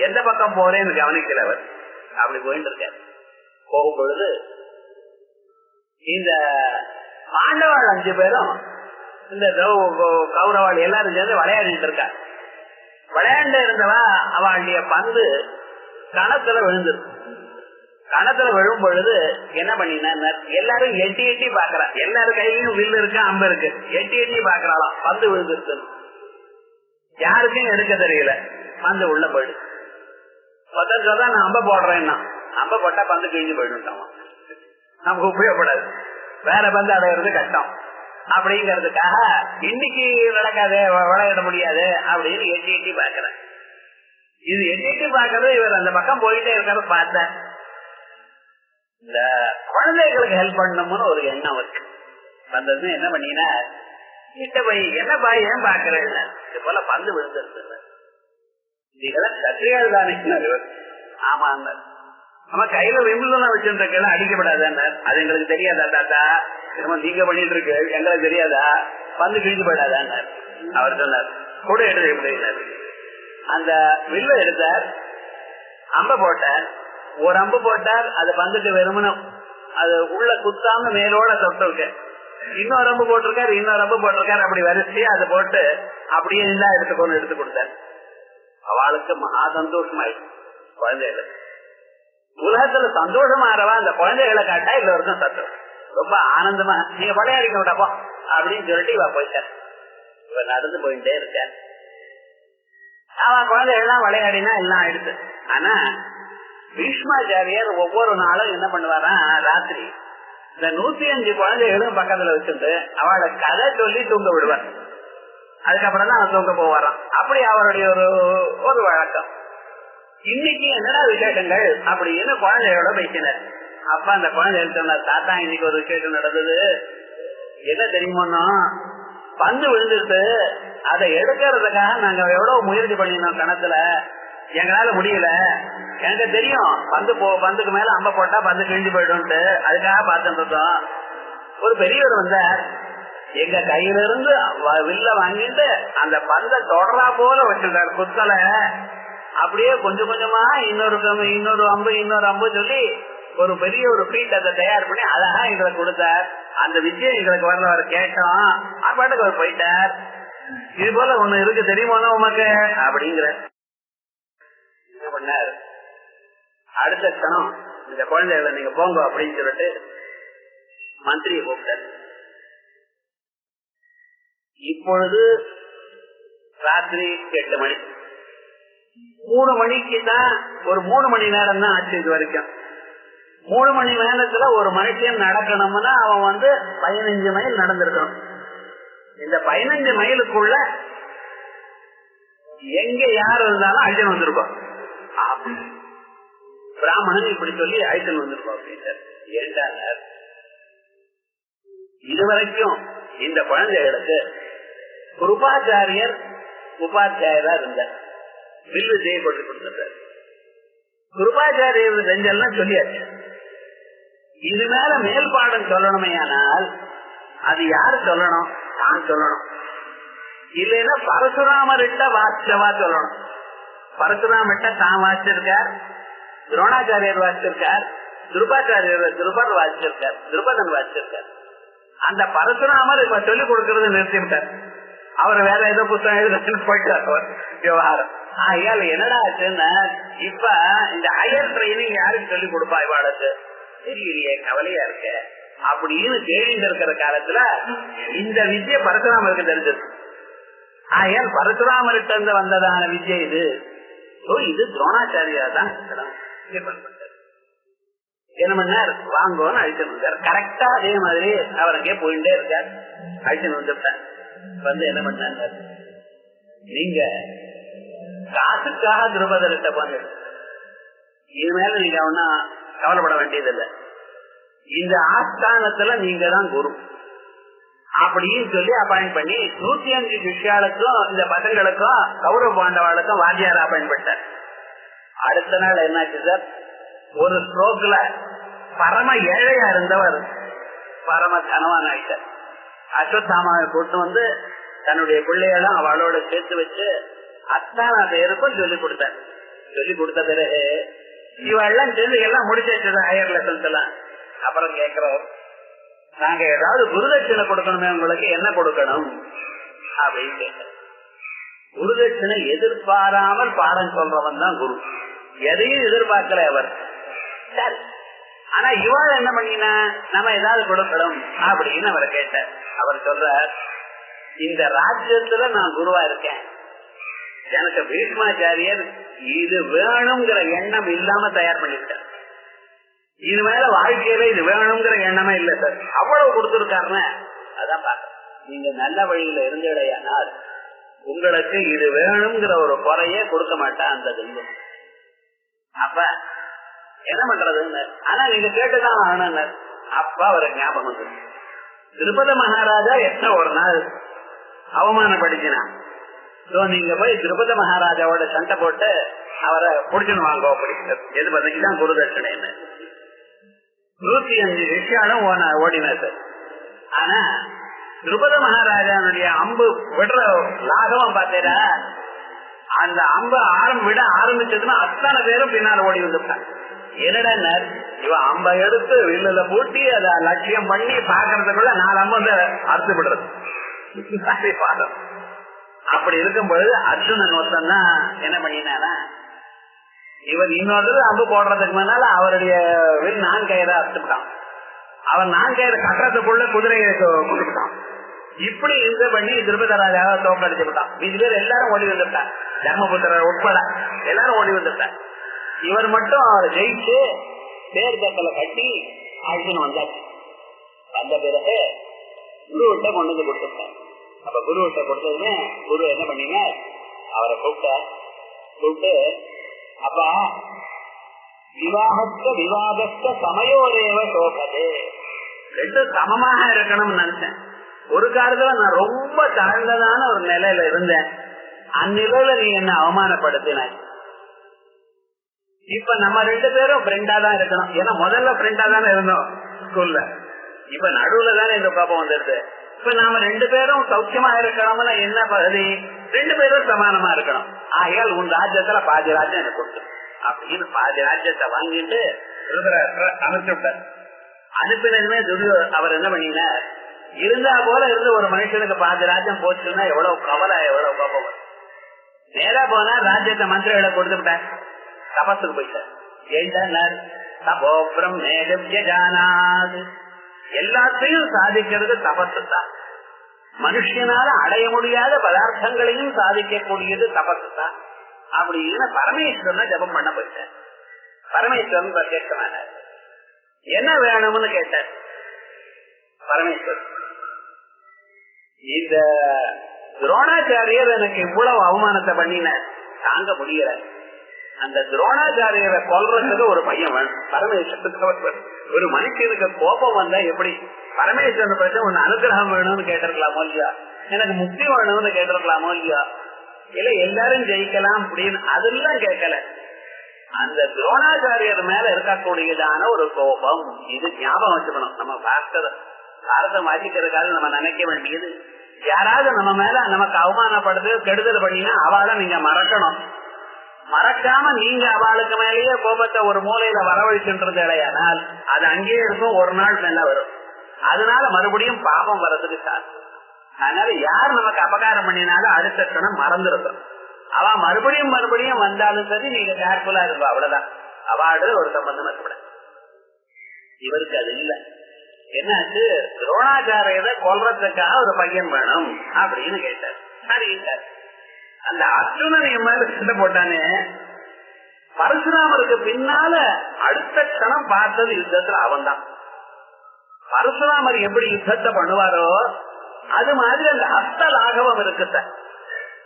எந்த பக்கம் போறேன்னு கவனிக்கல அவர், அப்படி போயிட்டு இருக்காரு. போகும் பொழுது இந்த பாண்டவாள் 5 பேரும் இந்த கௌரவாள் எல்லாரும் சேர்ந்து விளையாடிட்டு இருக்கா. விளையாண்டு இருந்தவா அவளுடைய பந்து கணத்துல விழுந்துருக்கு. கணத்துல விழும் பொழுது என்ன பண்ணினா எல்லாரும் எட்டி எட்டி பாக்குறா. எல்லாரும் கையிலும் வில்லு இருக்கு, அம்பு இருக்கு, எட்டி எட்டி பாக்குறாளாம். பந்து விழுந்துருக்கு, யாருக்கும் எடுக்க தெரியல. பந்து உள்ள போயிடு. சொல்றா நான் அம்ப போடுறேன்னா, அம்ப போட்டா பந்து கிழிஞ்சு போயிடும், நமக்கு உபயோகப்படாது, வேற பந்து அடையிறது கஷ்டம் அப்படிங்கறதுக்காக இன்னைக்கு நடக்காது, விளையாட முடியாது அப்படின்னு எட்டி எட்டி பாக்குறேன். இது எட்டி எட்டி பாக்குறது இவர் அந்த பக்கம் போயிட்டே இருக்கிறத பார்த்த இந்த குழந்தைகளுக்கு ஹெல்ப் பண்ணணும்னு ஒரு எண்ணம் இருக்கு. வந்தது என்ன பண்ணினா கிட்ட போய் என்ன பாய் ஏன் பாக்குறேன், இது போல பந்து விழுந்துருக்கு, இதெல்லாம் கத்திரிகள் தானே இவர். ஆமா, நம்ம கையில விம்புலாம் வச்சுருக்கேன், அடிக்கப்படாதான்னு. அது எங்களுக்கு தெரியாதா தாத்தா, நீங்க பண்ணிட்டு இருக்கு எங்களுக்கு தெரியாதா, பந்து கிழிஞ்சு போயிடாதான்னு அவர் சொன்னார். கூட எடுத்து எப்படின்னாரு. அந்த வில்ல எடுத்தார், அம்ப போட்டார். ஒரு அம்பு போட்டார், அது பந்துட்டு வெறுமனும் அது உள்ள குத்தாம மேலோட தொட்டிருக்கு. இன்னொரு அம்பு போட்டிருக்காரு, இன்னொரு அம்பு போட்டிருக்காரு. அப்படி வரிசையா அதை போட்டு அப்படியே இல்லா எடுத்துக்கொண்டு எடுத்து கொடுத்தார். அவளுக்கு மகா சந்தோஷமாயிடுச்சு. குழந்தைகளுக்கு உலகத்துல சந்தோஷமாறவா அந்த குழந்தைகளை காட்டா எல்லோருக்கும் சத்தம் ரொம்ப ஆனந்தமா, நீங்க விளையாடிக்க விடப்போ அப்படின்னு சொல்லிட்டு இவ போயிட்டார். இவ நடந்து போயிட்டே இருக்க. அவன் குழந்தைகள்லாம் விளையாடினா எல்லாம் ஆயிடுச்சு. ஆனா பீஷ்மாச்சாரியர் ஒவ்வொரு நாளும் என்ன பண்ணுவாரா, ராத்திரி இந்த 105 குழந்தைகளும் பக்கத்துல வச்சுட்டு அவளை கதை சொல்லி தூங்க விடுவார். அதுக்கப்புறம் தான் அவன் தூங்க போவாராம். அப்படி அவருடைய ஒரு வழக்கம். இன்னைக்கு என்னடா விசேஷங்கள் அப்படின்னு குழந்தைகளோட பேசினார். அப்ப அந்த குழந்தைகள் சொன்னார், தாத்தா இன்னைக்கு ஒரு விசேஷம் நடந்தது, என்ன தெரியுமோன்னா பந்து விழுந்துட்டு அதை எடுக்கிறதுக்காக நாங்க எவ்வளவு முயற்சி பண்ணினோம் கணத்துல, எங்களால முடியல. எனக்கு தெரியும் பந்துக்கு மேல அம்ப போட்டா பந்து கிழிஞ்சு போயிடும்ட்டு, அதுக்காக பார்த்துட்டு இருக்கோம். ஒரு பெரியவர் வந்தார், எங்க கையில இருந்து வில்ல வாங்கிட்டு அந்த பந்தை தொடரா போல வச்சிருக்காரு குத்தல. அப்படியே கொஞ்சம் கொஞ்சமா இன்னொரு அம்பு சொல்லி ஒரு பெரிய ஒரு ஃபீட் அதை தயார் பண்ணி அழகா எங்களுக்கு கொடுத்தார். அந்த விஷயம் எங்களுக்கு வரல கேட்டோம், அப்பாட்டுக்கு அவர் போயிட்டார். இது போல ஒண்ணு இருக்கு தெரியுமா உமக்கு அப்படிங்கிற என்ன பண்ணார். அடுத்த கணம் இந்த குழந்தைகளை நீங்க போங்க அப்படின்னு சொல்லிட்டு மந்திரியை கூப்பிட்டார். இப்பொழுது ராத்திரி 8 மணி, 3 மணிக்கு தான், ஒரு 3 மணி நேரம் தான் ஆச்சு இது வரைக்கும். 3 மணி நேரத்துல ஒரு மனுஷன் நடக்கணும்னா அவன் 15 மைல் நடந்திருக்கணும். இந்த 15 மைலுக்குள்ள எங்க யார் இருந்தாலும் அழிச்சன் வந்திருக்கோம். பிராமணன் இப்படி சொல்லி அழிச்சன் வந்திருக்கோம் அப்படின்னு ஏண்டாங்க. இதுவரைக்கும் இந்த குழந்தைகளுக்கு கிருபாச்சாரியர் உபாத்தியாயரா இருந்தார், வில்லு செய்யப்பட்டு கொடுத்தார். கிருபாச்சாரியர் செஞ்செல்லாம் சொல்லியாச்சு. இது மேல மேல் பாடம் சொல்லணுமே ஆனால் அது யாரு சொல்லணும், தான் சொல்லணும். இல்லைன்னா பரசுராமர்கிட்ட வாசிச்சவா சொல்லணும். பரசுராமர்கிட்ட தான் வாசிச்சிருக்கார், துரோணாச்சாரியர் வாசிச்சிருக்கார், துருபர் வாசிச்சிருக்கார், துருபதன் வாசிச்சிருக்கார். அந்த பரசுராமர் இப்ப சொல்லிக் கொடுக்கறது நிறுத்திவிட்டார். அவர் வேற ஏதோ புத்தகம் எழுதுன்னு போயிட்டார் விவகாரம். ஆகையால் என்னடா ஆச்சுன்னா இப்ப இந்த ஹையர் ட்ரைனிங் யாருக்கு சொல்லிக் கொடுப்பா இவாளுக்கு தெரியலையே, கவலையா இருக்க அப்படின்னு கேள்வி இருக்கிற காலத்துல இந்த வித்யை பரசுராமருக்கு தெரிஞ்சது. ஆகையால் பரசுராமர்கிட்ட இருந்து வந்ததான வித்யை இது. இது துரோணாச்சாரியா தான் என்ன பண்ணார், வாங்கன்னு அழிச்சுட்டு வந்தார். கரெக்டா அதே மாதிரி அவருக்கே போயிட்டே இருக்கார். அழிச்சுட்டு வந்துட்டார். வந்து என்ன பண்ணாங்க, நீங்க காசுக்காக துருபதர்கிட்ட போன இது மேல நீங்க ஒன்னா கவலைப்பட வேண்டியதில்லை, இந்த ஆஸ்தானத்துல நீங்க தான் குரு அப்படின்னு சொல்லி அப்பாயிண்ட் பண்ணி 105 சிஷ்யாளுக்கும் இந்த பசங்களுக்கும் கௌரவ பாண்டவாளுக்கும் வாத்தியார் அப்பாயிண்ட் பண்ணிட்டார். அடுத்த நாள் என்னாச்சு சார், ஒரு ஸ்ட்ரோக்ல பரம ஏழையா இருந்தவர் பரம கனவான் ஆயிட்டார். அஸ்வத்தாமாவை கூட்டு வந்து தன்னுடைய பிள்ளைகளும் அவளோட சேர்த்து வச்சு அத்தான பேருக்கும் சொல்லிக் கொடுத்தார். சொல்லிக் கொடுத்த பிறகு இவெல்லாம் சேர்ந்து எல்லாம் முடிச்சு ஹையர் லெசன்ஸ் எல்லாம். அப்புறம் கேட்கிறோம், நாங்க ஏதாவது குருதட்சிணை கொடுக்கணுமே, உங்களுக்கு என்ன கொடுக்கணும் அப்படின்னு கேட்க. குருதட்சிணை எதிர்பாராமல் பாடம் சொல்றவன் தான் குரு. எதையும் எதிர்பார்க்கல அவர். சரி, ஆனா இவாள் என்ன பண்ணினா நம்ம ஏதாவது கொடுக்கணும் அப்படின்னு அவரை கேட்டார். அவர் சொல்றார், இந்த ராஜ்யத்துல நான் குருவா இருக்கேன், எனக்கு பீஷ்மாச்சாரியர் இது வேணுங்கிற எண்ணம் இல்லாம தயார் பண்ணிட்டார். இது மேல வாழ்க்கையில இது வேணுங்கிற எண்ணமே இல்ல சார், அவ்வளவு கொடுத்திருக்காருன்னு. அதான் பாக்க, நீங்க நல்ல வழியில இருந்தீடையானால் உங்களுக்கு இது வேணுங்கிற ஒரு குறைய கொடுக்க மாட்டேன் அந்த தெய்வம். அப்ப என்ன பண்றதுன்னு, ஆனா நீங்க கேட்டுதான் ஆகணும். அப்ப அவரை ஞாபகம் வந்து திருப்பதி மகாராஜா எத்தனை ஒரு நாள் அவமானப்படுத்தினான். நீங்க போய் திருப்பதி மகாராஜாவோட சண்டை போட்டு அவரை புடிச்சுன்னு வாங்க அப்படின்னு எது பார்த்தீங்கன்னா குருதட்சணைன்னு 105 விஷயம் ஓடினார். ஆனா திருப்பதி மகாராஜாவுடைய அம்பு விடுற லாகவம் பார்த்தீங்கன்னா அந்த அம்பு விட ஆரம்பிச்சதுன்னா அத்தனை பேரும் பின்னால் ஓடி வந்துட்டாங்க. என்னடா இவன் அம்ப எடுத்து வில்லுல பூட்டி அதை லட்சியம் பண்ணி பாக்குறதுக்குள்ள 4 அம்பு வந்து அறுத்து விடுறது. அப்படி இருக்கும் பொழுது அர்ஜுனன் ஒருத்தன் தான் என்ன பண்ணினானா, இவன் இன்னொரு அம்பு போடுறதுக்கு முன்னால அவருடைய வில் 4 கயிறை அறுத்துட்டான். அவன் 4 கயிறு கட்டுறதுக்குள்ள குதிரையை கொடுத்துட்டான். இப்படி இது பண்ணி திருப்பதராஜாவை தோக்கடிச்சு விட்டான். மீது பேர் எல்லாரும் ஓடி வந்துட்டான், தர்மபுத்திரர் உட்பட எல்லாரும் ஓடி வந்துட்டான். இவர் மட்டும் அவரை ஜெயிச்சு பேர் தக்கலை கட்டி ஆட்சின்னு வந்தாச்சு. வந்த பிறகு குருவிட்ட கொண்டு வந்து கொடுத்துட்டார். அப்ப குருவிட்ட கொடுத்ததுமே குரு என்ன பண்ணீங்க, அவரை கூப்பிட்டு அப்பா விவாகத்த விவாதத்த சமயோரேவ சோகதே, 2 சமமாக இருக்கணும்னு நினைச்சேன். ஒரு காலத்துல நான் ரொம்ப தாழ்ந்ததான ஒரு நிலையில இருந்தேன், அந்நிலையில நீ என்ன அவமானப்படுத்தின. இப்ப நம்ம 2 பேரும் ஃப்ரெண்டா தான் இருக்கணும். ஏன்னா முதல்ல ஃப்ரெண்டா தானே இருந்தோம் ஸ்கூல்ல, இப்ப நடுவுல தானே இந்த பாப்பம் வந்துருது. இப்ப நாம 2 பேரும் சௌக்கியமா இருக்கணும்னா என்ன பகுதி, 2 பேரும் சமானமா இருக்கணும். ஆகையால் உன் ராஜ்யத்துல பாதி ராஜ்யம் எனக்கு கொடுத்து அப்படின்னு பாதி ராஜ்யத்தை வாங்கிட்டு அனுப்பிச்சு விட்டார். அனுப்பினதுமே அவர் என்ன பண்ணினார், இருந்தா போல இருந்து ஒரு மனுஷனுக்கு பாதி ராஜ்யம் போச்சுன்னா எவ்வளவு கவலை, எவ்வளவு கோபம். நேரா போனா ராஜ்யத்தை மந்திரிகளை கொடுத்து விட்டார். தபஸுக்கு போயிட்டார். எல்லாத்தையும் சாதிக்கிறது தபசு தான். மனுஷனால அடைய முடியாத பதார்த்தங்களையும் சாதிக்கக்கூடியது தபசு தான். அப்படின்னு பரமேஸ்வரன் ஜபம் பண்ண போயிட்டார். பரமேஸ்வரன் கேட்கமான என்ன வேணும்னு கேட்டார். பரமேஸ்வரன், இந்த துரோணாச்சாரியர் எனக்கு இவ்வளவு அவமானத்தை பண்ணினார், தாங்க முடியல. அந்த துரோணாச்சாரியரை கொல்றதுக்கு ஒரு பையன் வேணும். பரமேஸ்வரனுக்கு ஒரு மனுஷனுக்கு கோபம் வந்தா எப்படி, பரமேஸ்வரன் பிரச்சனை ஒன்னு அனுகிரகம் வேணும்னு கேட்டிருக்கலாமோ இல்லையா, எனக்கு முக்தி வேணும்னு கேட்டிருக்கலாமோ இல்லையா, இல்ல எல்லாரும் ஜெயிக்கலாம் அப்படின்னு அதெல்லாம் கேட்கல. அந்த துரோணாச்சாரியர் மேல இருக்கக்கூடியதான ஒரு கோபம், இது ஞாபகம் வச்சுக்கணும். நம்ம பாரதம் வாசிக்கிறதுக்காக நம்ம நினைக்க வேண்டியது யாராவது நம்ம மேல நமக்கு அவமானப்படுது கெடுதல் பண்ணினா அவளை நீங்க மறக்கணும். மறக்காம நீங்க அவளுக்கு மேலேயே கோபத்தை ஒரு மூலையில வரவழைச்சுன்றது இல்லையானால் அது அங்கேயே இருக்கும், ஒரு நாள் மேல வரும். அதனால மறுபடியும் பாபம் வர்றதுக்கு சார். அதனால யார் நமக்கு அபகாரம் பண்ணினாலும் அடுத்த கணம் மறந்துருக்கும். அவ மறுபடியும் மறுபடியும் வந்தாலும் சரி நீங்க கேர்ஃபுல்லா இருக்கும். அவ்வளவுதான். அவாடு ஒரு சம்பந்தம் இருக்க. இவருக்கு அது இல்ல. என்னாச்சு, துரோணாச்சாரியரை கொல்றதுக்காக ஒரு பையன் வேணும் அப்படின்னு கேட்டார். சரி, அந்த அர்ஜுனன் என் மேல சண்டை போட்டானே, பரசுராமருக்கு பின்னால அடுத்த கணம் பார்த்தது யுத்தத்துல அவன் தான். பரசுராமர் எப்படி யுத்தத்தை பண்ணுவாரோ அது மாதிரி அந்த ஹஸ்த லாகவம் இருக்குத,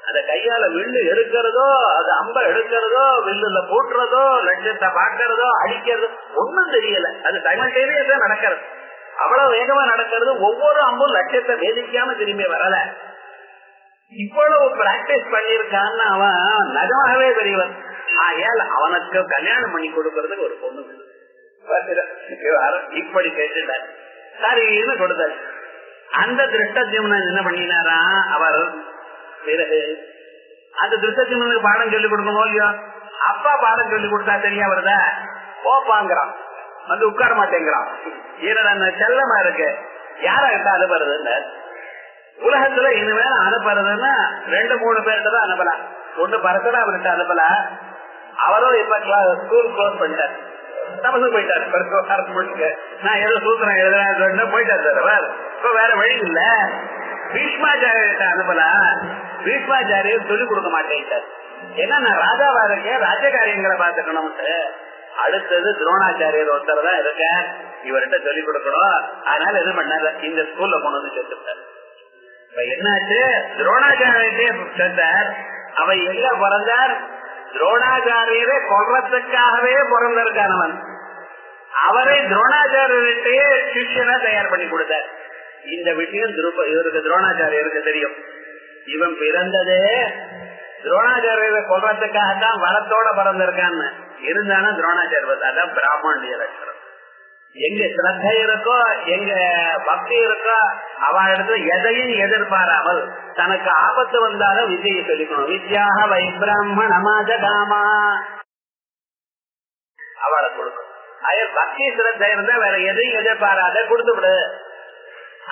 அந்த கையால வில்லு எடுக்கிறதோ, அது அம்ப எடுக்கிறதோ, வில்லுல போட்டுறதோ, லட்சத்தை பாக்கிறதோ, அடிக்கிறதோ ஒன்னும் தெரியல. அது சைமல்டேனியஸா நடக்கிறது, அவ்வளவு வேகமா நடக்கிறது. ஒவ்வொரு அம்பும் லட்சத்தை வேதிக்காம திரும்பி வரல. இவ்வளவு பிராக்டிஸ் பண்ணிருக்கான்னு அவன் நிஜமாகவே தெரியவன். ஆகையால் அவனுக்கு கல்யாணம் பண்ணி கொடுக்கறதுக்கு ஒரு பொண்ணு இப்படி கேட்டுட்டார். சரின்னு கொடுத்தாரு. அந்த திருஷ்டத்யும்னன் என்ன பண்ணினாரா, அவர் பிறகு அந்த திருஷ்டத்யும்னனுக்கு பாடம் சொல்லி கொடுக்கணும் இல்லையோ, அப்பா பாடம் சொல்லி கொடுத்தா சரியா வருதா, போப்பாங்கிறான், வந்து உட்கார மாட்டேங்கிறான். ஏன்னா செல்லமா இருக்கு, யார கிட்ட அனுப்புறதுன்னு. உலகத்துல இனிமே அனுப்புறதுன்னா 2-3 பேர்கிட்ட தான் அனுப்பலாம். ஒண்ணு பரசுராமர்கிட்ட அனுப்பல, அவரும் இப்ப ஸ்கூல் க்ளோஸ் பண்ணிட்டார், தமசு போயிட்டாரு. நான் ஏதோ சூத்திரம் எழுதுறேன் போயிட்டாரு சார். இப்ப வேற வழி இல்ல. பீஷ்மாச்சாரியர்கிட்ட அனுப்பல, பீஷ்மாச்சாரியர் சொல்லிக் கொடுக்க மாட்டேன். ஏன்னா நான் ராஜாவா இருக்கேன், ராஜகாரியங்களை பாத்துக்கணும்ட்டு. அடுத்தது துரோணாச்சாரியர் ஒருத்தர் தான் இருக்க, இவர்கிட்ட சொல்லிக் கொடுக்கணும். அதனால என்ன பண்ணாரு, இந்த ஸ்கூல்ல கொண்டு வந்து சேர்த்துட்டார். இப்ப என்னாச்சு, துரோணாச்சாரியர்கிட்டே சேர்த்தார். அவ எங்க பிறந்தார், துரோணாச்சாரியரை கொல்றதுக்காகவே பிறந்திருக்கானவன். அவரை துரோணாச்சாரியர்கிட்டயே சிஷ்யனா தயார் பண்ணி கொடுத்தார். இந்த விஷயம் இவருக்கு துரோணாச்சாரியருக்கு தெரியும். இவன் பிறந்ததே துரோணாச்சாரியரை கொல்றதுக்காகத்தான் வரத்தோட பிறந்திருக்கான்னு. இருந்தாலும் துரோணாச்சாரியர் அதான் பிராமணிய லட்சணம். எங்க சிரத்தை இருக்கோ, எங்க பக்தி இருக்கோ, அவள் இடத்துல எதையும் எதிர்பாராமல் தனக்கு ஆபத்து வந்தாலும் விஜயை சொல்லிக்கணும். வித்யாக வை பிராமணமாஜகாமா அவளை கொடுக்கணும். அதே பக்தி சிரத்தை இருந்தா வேற எதையும் எதிர்பாராத கொடுத்து விடு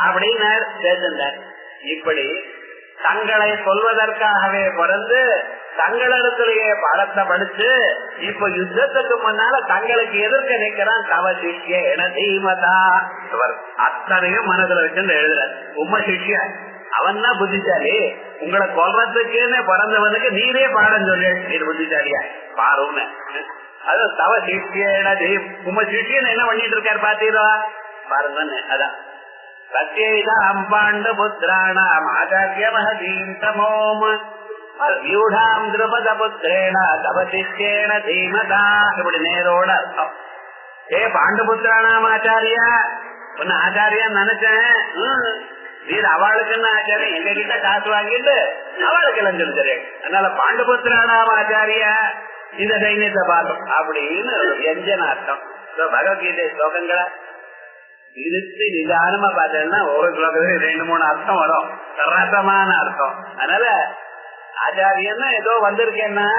அப்படின்னு சேர்ந்தார். இப்படி தங்களை சொல்வதற்காகவே பிறந்து தங்களிடத்திலேயே பாடத்தை படிச்சு இப்ப யுத்தத்துக்கு முன்னால தங்களுக்கு எதிர்க்க நிற்கிறான். தவ சிஷ்ய என தீமதா அத்தனையும் மனதில் வச்சு எழுதுறார். உம்ம சிஷ்ய அவன் தான் புத்திசாலி, உங்களை கொல்றதுக்குன்னு பிறந்தவனுக்கு நீரே பாடம் சொல்லு, நீர் புத்திசாலியா பாருன்னு. அது தவ சிஷ்ய உம்ம சிஷ்யன் என்ன பண்ணிட்டு இருக்காரு பாத்தீரா பாருங்கன்னு. அதான் சத்யேதாம் பாண்ட புத்திராணாம் ஆச்சாரியமஹதீம் தமோம் வியூடாம் திரபத புத்திரேண தவ சிஷ்யேன தீமதா. இப்படி நேரோட அர்த்தம். பாண்டபுத்திரானாம் ஆச்சாரியா, உன்ன ஆச்சாரியா நினைச்சேன். நீர் அவளுக்குன்னு ஆச்சாரியம், எங்க கிட்ட காசு வாங்கிட்டு அவளுக்கு எல்லாம் சொல்லி தெரியும். அதனால பாண்டபுத்திரானாம் ஆச்சாரியா இந்த சைன்யத்தை பார்க்கும் அப்படின்னு வியஞ்சன அர்த்தம். பகவத்கீதை ஸ்லோகங்களை இழுத்து நிதானமா பார்த்தேன்னா ஒவ்வொரு ஸ்லோகத்துக்கு 2-3 அர்த்தம் வரும், ரசமான அர்த்தம். அதனால ஆச்சாரியன்னா ஏதோ வந்திருக்கேன்னா,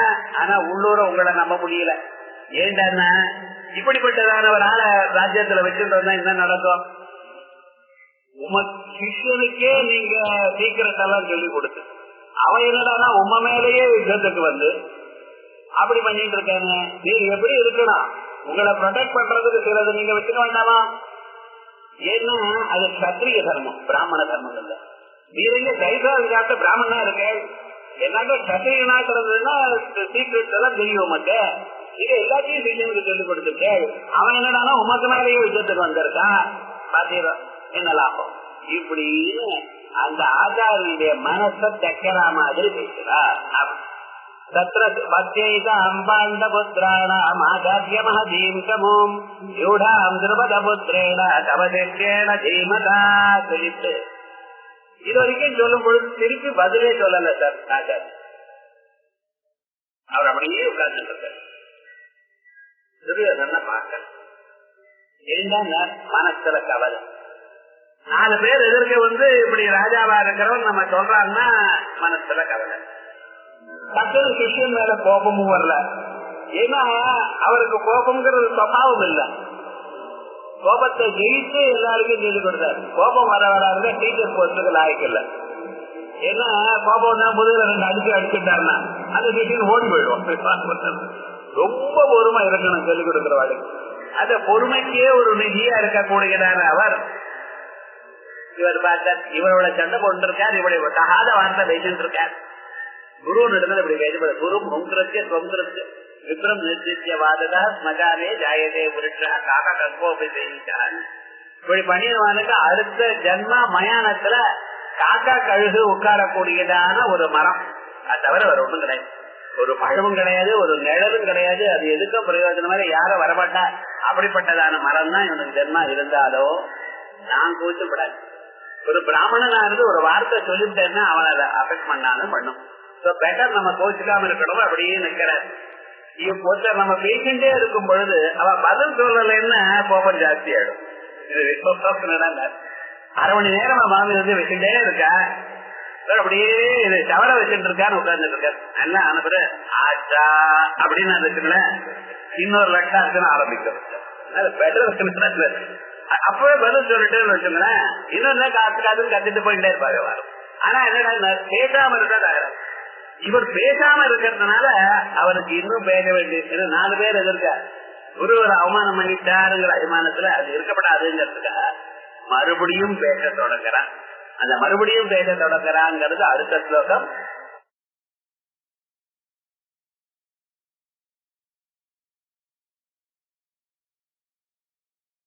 ஆனா உள்ளூர உங்களை நம்ப முடியல. ஏண்டான்னா இப்படிப்பட்டதான ஒரு ஆள ராஜ்யத்துல வச்சுட்டு வந்தா என்ன நடக்கும்? உம சிஷ்யனுக்கே நீங்க சீக்கிரட் எல்லாம் சொல்லி கொடுத்து அவன் என்னடானா உம மேலேயே யுத்தத்துக்கு வந்து அப்படி பண்ணிட்டு இருக்காங்க. நீங்க எப்படி இருக்கணும், உங்களை ப்ரொடெக்ட் பண்றதுக்கு சிலது நீங்க வச்சுக்க வேண்டாமா? ஏன்னா அது சத்திரிய தர்மம், பிராமண தர்மம் இல்ல. நீங்க தைசாத்த பிராமணா இருக்க, என்னாக்க சத்திரியனா கிடந்ததுன்னா சீக்கிரட் எல்லாம் தெரியும் உமக்கு. இது எல்லாத்தையும் சிஷியனுக்கு சொல்லிக் கொடுத்துட்டு அவன் என்னடானா உமக்கு மேலேயே யுத்தத்துக்கு வந்திருக்கான். பாத்தீங்களா என்ன லாபம்? இப்படின்னு அந்த ஆச்சாரியனுடைய மனசை தைக்கிற மாதிரி பேசுறார். பாண்ட புத்திராணாம் ஆச்சாரியமஹதீம் தமோம் யூடாம் திரபத புத்திரேண தவ சிஷ்யேன தீமதா சொல்லிட்டு இது வரைக்கும் சொல்லும் பொழுது திருப்பி பதிலே சொல்லல சார் ஆச்சாரியர். அவர் அப்படியே உட்கார்ந்து இருக்கார். துரியோதன பார்க்க ஏண்டா மனசுல கவலை. 4 பேர் எதிர்க்க இப்படி ராஜாவா இருக்கிறவன் நம்ம சொல்றான்னா மனசுல கவலை. டக்குனு சிஷ்யன் மேல கோபமும் வரல. ஏன்னா அவருக்கு கோபம்ங்கிறது சுபாவம் இல்ல. கோபத்தை ஜெயிச்சு எல்லாருக்கும் சொல்லிக் கொடுத்தாரு. கோபம் வர வராது டீச்சர் போஸ்டுக்கு லாய்க்கல. ஏன்னா கோபம் தான் முதல்ல 2 அடிச்சுட்டாருன்னா அந்த சிஷியன் ஓடி போயிடுவோம். ரொம்ப பொறுமை இருக்கணும் சொல்லிக் கொடுக்கிறவாடு. அந்த பொறுமைக்கே ஒரு நிதியா இருக்கக்கூடியதான அவர் இவர் பார்த்தார். இவரோட சண்டை போட்டுருக்கார். இவருடைய தகாத வார்த்தை பேசிட்டு இருக்கார். குரு நடந்தது இப்படி பேசப்பட குரு முங்கிரத்திய சொங்கிரத்து விக்ரம் நிர்தித்யவாததா ஸ்மகானே ஜாயதே புருஷா காக்கா கற்போபி செய்தான். இப்படி பண்ணிடுவானுக்கு அடுத்த ஜன்மா மயானத்துல காக்கா கழுகு உட்காரக்கூடியதான ஒரு மரம். அது தவிர வேற ஒண்ணும் கிடையாது. ஒரு பழமும் கிடையாது, ஒரு நிழலும் கிடையாது. அது எதுக்கும் பிரயோஜனமாக யாரும் வரமாட்டா. அப்படிப்பட்டதான மரம் தான் இவனுக்கு ஜென்மா இருந்தாலோ நான் கூச்சப்படாது. ஒரு பிராமணனா இருந்து ஒரு வார்த்தை சொல்லிவிட்டேன்னா அவன் அதை அஃபெக்ட் பண்ணாலும் பண்ணும். பெட்டர் நம்ம கோச்சிக்காம இருக்கணும். அப்படியே நிக்கிறார். ஒருத்தர் நம்ம பேசிட்டே இருக்கும் பொழுது அவன் பதில் சொல்லலைன்னா கோபம் ஜாஸ்தி ஆயிடும். இது 1/2 மணி நேரம் மாமி வந்து வச்சுட்டே இருக்கா. அப்படியே இது தவற வச்சுட்டு இருக்கான்னு உட்கார்ந்துட்டு இருக்காரு. நல்லா அனுப்புற ஆச்சா அப்படின்னு வச்சுங்களேன். இன்னொரு லட்சம் ஆரம்பிக்கும். அப்பவே பதில் சொல்லிட்டேன்னு வச்சுங்களேன். இன்னொரு காத்துக்காதுன்னு கத்திட்டு போயிட்டே இருப்பாரு வரும். ஆனா என்னடா பேசாம இருக்கா. இவர் பேசாம இருக்கிறதுனால அவருக்கு இன்னும் பேச வேண்டியது. 4 பேர் எதிர்க்க ஒரு அவமானம் பண்ணிட்டாருங்கிற அபிமானத்துல அது இருக்கப்படாதுங்கிறதுக்காக மறுபடியும் பேச தொடங்குறான். அந்த மறுபடியும் பேச தொடங்குறாங்கிறது அடுத்த ஸ்லோகம்